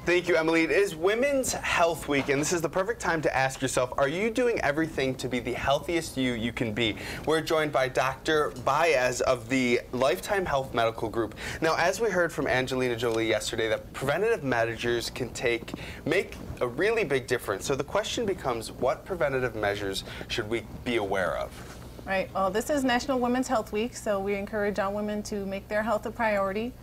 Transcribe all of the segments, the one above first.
Thank you, Emily. It is Women's Health Week, and this is the perfect time to ask yourself, are you doing everything to be the healthiest you can be? We're joined by Dr. Baez of the Lifetime Health Medical Group. Now, as we heard from Angelina Jolie yesterday, that preventative measures can make a really big difference. So the question becomes, what preventative measures should we be aware of? Right. Well, this is National Women's Health Week, so we encourage all women to make their health a priority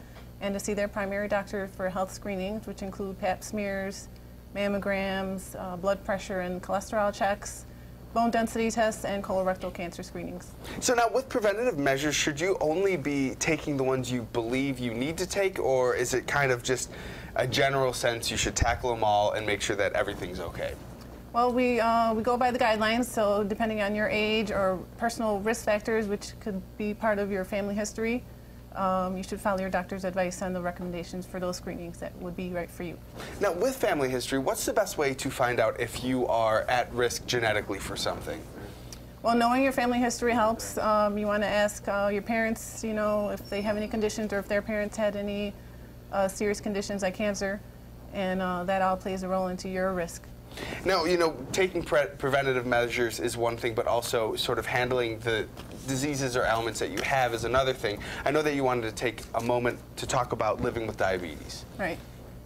and to see their primary doctor for health screenings, which include pap smears, mammograms, blood pressure and cholesterol checks, bone density tests, and colorectal cancer screenings. So now, with preventative measures, should you only be taking the ones you believe you need to take, or is it kind of just a general sense you should tackle them all and make sure that everything's okay? Well, we go by the guidelines, so depending on your age or personal risk factors, which could be part of your family history, you should follow your doctor's advice on the recommendations for those screenings that would be right for you. Now, with family history, what's the best way to find out if you are at risk genetically for something? Well, knowing your family history helps. You want to ask your parents, if they have any conditions or if their parents had any serious conditions like cancer, and that all plays a role into your risk. Now, taking preventative measures is one thing, but also sort of handling the diseases or ailments that you have is another thing. I know that you wanted to take a moment to talk about living with diabetes. Right.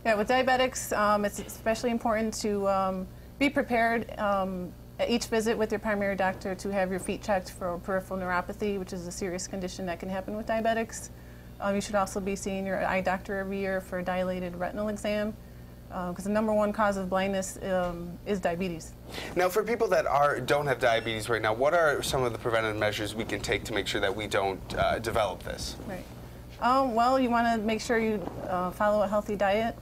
Yeah, with diabetics, it's especially important to be prepared at each visit with your primary doctor to have your feet checked for peripheral neuropathy, which is a serious condition that can happen with diabetics. You should also be seeing your eye doctor every year for a dilated retinal exam, because the #1 cause of blindness is diabetes. Now, for people that don't have diabetes right now, what are some of the preventive measures we can take to make sure that we don't develop this? Right. Well, you want to make sure you follow a healthy diet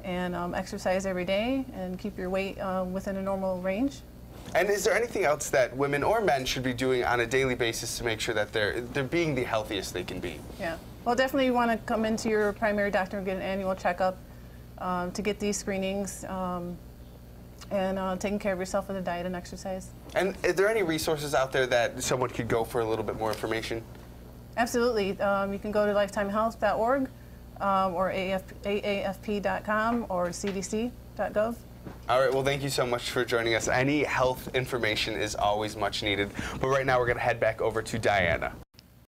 and exercise every day and keep your weight within a normal range. And is there anything else that women or men should be doing on a daily basis to make sure that they're being the healthiest they can be? Yeah. Well, definitely you want to come into your primary doctor and get an annual checkup to get these screenings and taking care of yourself with a diet and exercise. And are there any resources out there that someone could go for a little bit more information? Absolutely. You can go to lifetimehealth.org or AAFP.com or CDC.gov. All right, well, thank you so much for joining us. Any health information is always much needed. But right now, we're going to head back over to Diana.